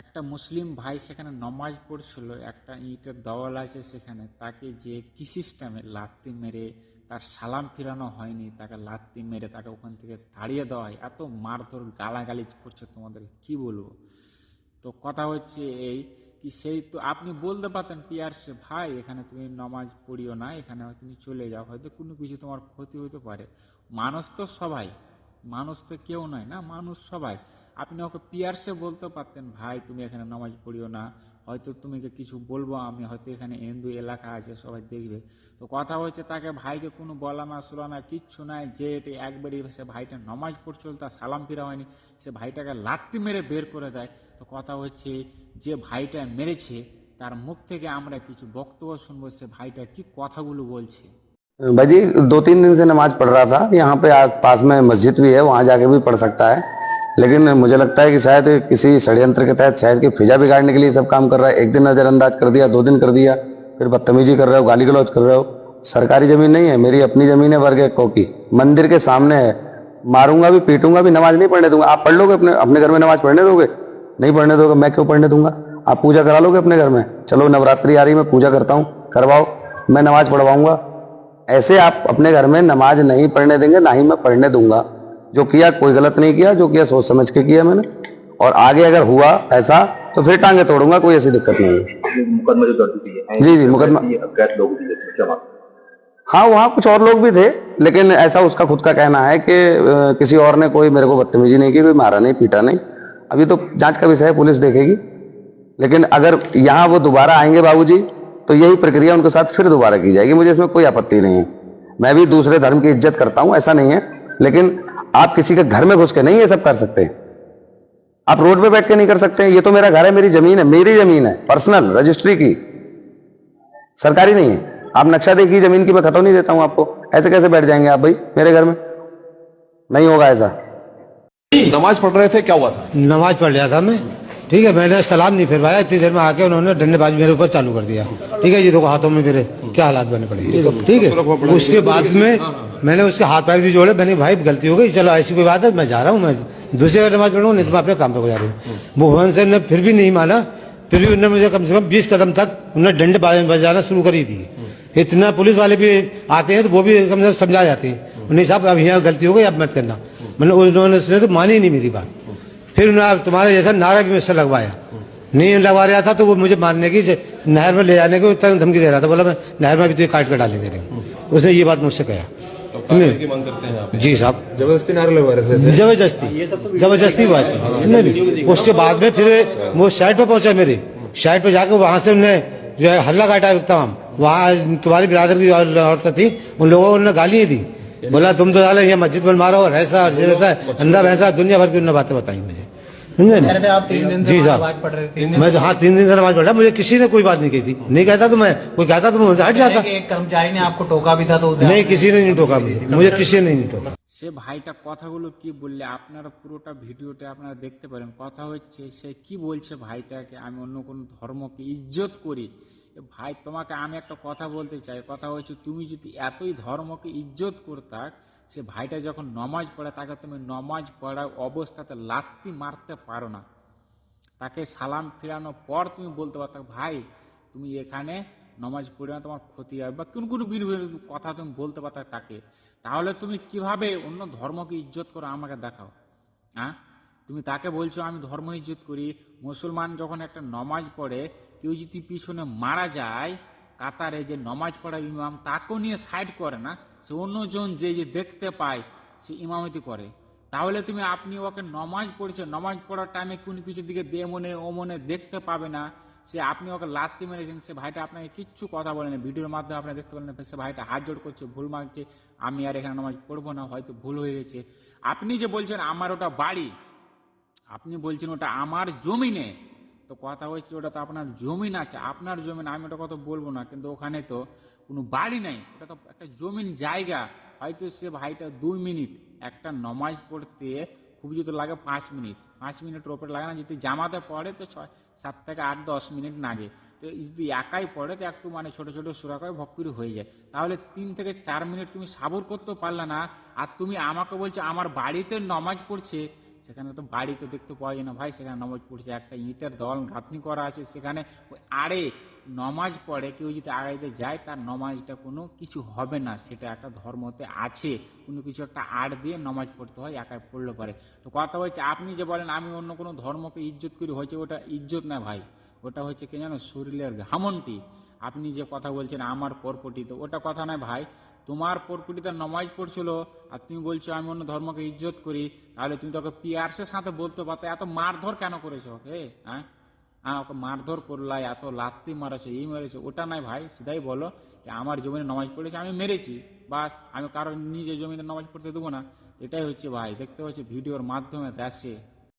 একটা মুসলিম ভাই সেখানে নমাজ পড়ছিল, একটা ইটের দেওয়াল আছে সেখানে, তাকে যে কি সিস্টেমে লাত্তি মেরে, তার সালাম ফিরানো হয়নি, তাকে লাত্তি মেরে তাকে ওখান থেকে তাড়িয়ে দেওয়া হয়, এত মারধর গালাগালি করছে, তোমাদের কি বলবো। তো কথা হচ্ছে এই কি, সেই তো আপনি বলতে পারতেন পিয়ারসে, ভাই এখানে তুমি নামাজ পড়িও না, এখানে তুমি চলে যাও, হয়তো কোনো কিছু তোমার ক্ষতি হতে পারে। মানুষ তো সবাই, মানুষ তো কেউ নয় না, মানুষ সবাই। আপনি ওকে পিয়ারসে বলতে পারতেন, ভাই তুমি এখানে নামাজ পড়িও না, হয়তো তুমি কিছু বলবো আমি, হয়তো এখানে হিন্দু এলাকা আছে সবাই দেখবে। তো কথা হচ্ছে তাকে ভাইকে কোনো বলা না শোলা না কিচ্ছু নাই, যে এটা একবারই সে ভাইটা নামাজ পড়ছিল, তার সালাম ফিরা হয়নি, সে ভাইটাকে লাত্তি মেরে বের করে দেয়। তো কথা হচ্ছে যে ভাইটা মেরেছে তার মুখ থেকে আমরা কিছু বক্তব্য শুনবো, সে ভাইটা কি কথাগুলো বলছে। भाई जी 2-3 दिन से नमाज पढ़ रहा था। यहाँ पे आस पास में मस्जिद भी है, वहां जाके भी पढ़ सकता है। लेकिन मुझे लगता है कि शायद किसी षड्यंत्र के तहत शायद कि फिजा बिगाड़ने के लिए सब काम कर रहा है। एक दिन नजरअंदाज कर दिया, 2 दिन कर दिया, फिर बदतमीजी कर रहे हो, गाली गलौज कर रहे हो। सरकारी जमीन नहीं है, मेरी अपनी जमीन है वर्ग 1 की, मंदिर के सामने है। मारूंगा भी, पीटूंगा भी, नमाज नहीं पढ़ने दूंगा। आप पढ़ लोगे अपने अपने घर में, नमाज पढ़ने दोगे? नहीं पढ़ने दोगे, मैं क्यों पढ़ने दूंगा? आप पूजा करा लोगे अपने घर में? चलो नवरात्रि आ रही, मैं पूजा करता हूँ, करवाओ, मैं नमाज पढ़वाऊंगा। ऐसे आप अपने घर में नमाज नहीं पढ़ने देंगे, ना ही मैं पढ़ने दूंगा। जो किया कोई गलत नहीं किया, जो किया सोच समझ के किया मैंने, और आगे अगर हुआ ऐसा तो फिर टांगे तोड़ूंगा, कोई ऐसी दिक्कत नहीं है। मुकदमा जो दर्ज किए हैं, जी जी, मुकदमा। अज्ञात लोग भी थे, क्या मामला? हाँ, वहाँ कुछ और लोग भी थे, लेकिन ऐसा उसका खुद का कहना है कि किसी और ने कोई मेरे को बदतमीजी नहीं की, कोई मारा नहीं पीटा नहीं। अभी तो जांच का विषय है, पुलिस देखेगी। लेकिन अगर यहाँ वो दोबारा आएंगे बाबूजी, तो यही प्रक्रिया उनके साथ फिर दोबारा की जाएगी। मुझे इसमें कोई आपत्ति नहीं है, मैं भी दूसरे धर्म की इज्जत करता हूं, ऐसा नहीं है। लेकिन आप किसी के घर में घुस के नहीं ये सब कर सकते। आप रोड पे बैठ के नहीं कर सकते। ये तो मेरा घर है, मेरी जमीन है, मेरी जमीन है, पर्सनल रजिस्ट्री की, सरकारी नहीं है। आप नक्शा देखिए जमीन की, मैं खत्म नहीं देता हूं आपको। ऐसे कैसे बैठ जाएंगे आप भाई मेरे घर में? नहीं होगा ऐसा। नमाज पढ़ रहे थे, क्या हुआ था? नमाज पढ़ लिया था मैं, ठीक है। मैंने सलाम नहीं फिरवाया, इतनी देर में आके उन्होंने डंडेबाजी मेरे ऊपर चालू कर दिया, ठीक है। ये देखो हाथों में मेरे क्या हालात बने पड़े, ठीक है। उसके बाद में मैंने उसके हाथ पैर भी जोड़े, मैंने भाई गलती हो गई, चलो ऐसी कोई बात है, मैं जा रहा हूँ, मैं दूसरी जगह नमाज पढ़ूँ, नहीं तो मैं अपने काम पे जा रहा हूँ। मोहन से ने फिर भी नहीं माना, फिर भी उन्होंने मुझे कम से कम 20 कदम तक उन्होंने डंडे बजाना शुरू कर ही दी। इतना पुलिस वाले भी आते हैं तो वो भी कम से कम समझा जाते हैं, नहीं साहब अब यहाँ गलती हो गई, अब मत करना। मतलब उन्होंने उसने तो मानी नहीं मेरी बात। फिर तुम्हारे जैसा नारा भी मुझसे लगवाया, नहीं लगवा रहा था तो वो मुझे मारने की, नहर में ले जाने को धमकी दे रहा था। बोला मैं नहर में भी तुझे काट कर डाले दे रहे हूँ, उसने ये बात मुझसे कहा। की मांग करते हैं आप? जी साहब, जबरदस्ती नारे लगवा रहे थे? जबरदस्ती बात है। उसके बाद में फिर वो साइड पे पहुंचा, मेरे साइड पे जाकर वहां से उन्हें जो है हल्ला काटा तमाम। वहाँ तुम्हारी बिरादर की औरत थी, उन लोगों ने गाली दी, बोला तुम तो डाले यहाँ मस्जिद में मारो और ऐसा जैसा अंधा वैसा, दुनिया भर की उन्होंने बातें बताई मुझे, समझे ना? आप 3 दिन से जी नमाज साहब, पढ़ रहे थे? मैं हाँ 3 दिन से नमाज पढ़ रहा, मुझे किसी ने कोई बात नहीं कही थी। नहीं कहता तो मैं, कोई कहता तो मैं हट जाता। एक कर्मचारी ने आपको टोका भी था तो उसे नहीं, किसी ने नहीं टोका मुझे किसी ने नहीं टोका। সে ভাইটা কথাগুলো কি বললে আপনারা পুরোটা ভিডিওটা আপনারা দেখতে পারেন। কথা হচ্ছে সে কি বলছে ভাইটাকে, আমি অন্য কোনো ধর্মকে ইজ্জত করি। ভাই তোমাকে আমি একটা কথা বলতে চাই, কথা হচ্ছে তুমি যদি এতই ধর্মকে ইজ্জত করতা, সে ভাইটা যখন নমাজ পড়ে তাকে তুমি নমাজ পড়া অবস্থাতে লাত্তি মারতে পারো না। তাকে সালাম ফিরানোর পর তুমি বলতে পারতো ভাই তুমি এখানে নমাজ পড়ে না, তোমার ক্ষতি হবে, বা কোন কোনো কথা তুমি বলতে পারতো তাকে। তাহলে তুমি কিভাবে অন্য ধর্মকে ইজ্জত করো আমাকে দেখাও। হ্যাঁ, তুমি তাকে বলছো আমি ধর্ম ইজ্জত করি। মুসলমান যখন একটা নমাজ পড়ে, কেউ যদি পিছনে মারা যায়, কাতারে যে নমাজ পড়া ইমাম তাকেও নিয়ে সাইড করে না, সে অন্যজন যে যে দেখতে পায় সে ইমামতি করে। তাহলে তুমি আপনি ওকে নমাজ পড়ছে, নমাজ পড়ার টাইমে কোনো কিছুর দিকে মনে ও মনে দেখতে পাবে না, সে আপনি ওকে লাত্তি মেরেছেন, সে ভাইটা আপনাকে কিচ্ছু কথা বলে না, ভিডিওর মাধ্যমে আপনি দেখতে পারেন, সে ভাইটা হাত জোড় করছে, ভুল মাগছে, আমি আর এখানে নামাজ পড়বো না, হয়তো ভুল হয়ে গেছে। আপনি যে বলছেন আমার ওটা বাড়ি, আপনি বলছেন ওটা আমার জমিনে, তো কথা হচ্ছে ওটা তো আপনার জমিন আছে, আপনার জমিন, আমি ওটা কথা বলবো না, কিন্তু ওখানে তো কোনো বাড়ি নাই, ওটা তো একটা জমিন জায়গা। হয়তো সে ভাইটা 2 মিনিট একটা নমাজ পড়তে খুব যদি লাগে 5 মিনিট, 5 মিনিটের ওপরে লাগে না। যদি জামাতে পড়ে তো 7 থেকে 8-10 মিনিট লাগে। তো যদি একাই পড়ে তো একটু মানে ছোট ছোট সুরা করে ভক্তি হয়ে যায়। তাহলে 3 থেকে 4 মিনিট তুমি সাবর করতে পারলে না, আর তুমি আমাকে বলছো আমার বাড়িতে নমাজ পড়ছে, সেখানে তো বাড়ি তো দেখতে পাওয়া যায় না ভাই, সেখানে নামাজ পড়ছে, একটা ইটের দেওয়াল গাঁথনি করা আছে, সেখানে ওই আড়ে নমাজ পড়ে, কেউ যদি আড়াইতে যায় তার নমাজটা কোনো কিছু হবে না, সেটা একটা ধর্মতে আছে, কোনো কিছু একটা আড় দিয়ে নমাজ পড়তে হয়, একাই পড়লে পারে। তো কথা হচ্ছে আপনি যে বলেন আমি অন্য কোনো ধর্মকে ইজ্জত করি, হচ্ছে ওটা ইজ্জত না ভাই, ওটা হচ্ছে কি জানো শরীরের ঘামন্টি। আপনি যে কথা বলছেন আমার পরপটি, তো ওটা কথা নয় ভাই, তোমার পরপটিতে নমাজ পড়ছিল আর তুমি বলছো আমি অন্য ধর্মকে ইজ্জত করি, তাহলে তুমি তোকে পিয়ার্সের সাথে বলতে পারতো এত মারধর কেন করেছো ওকে? হ্যাঁ ওকে মারধর করলা, এত লাত্তি মারেছো, এই মেরেছো, ওটা নয় ভাই, সিধাই বলো যে আমার জমিনে নামাজ পড়েছে আমি মেরেছি, বাস, আমি কারণ নিজের জমিতে নামাজ পড়তে দেবো না। এটাই হচ্ছে ভাই, দেখতে হচ্ছে ভিডিওর মাধ্যমে দেশে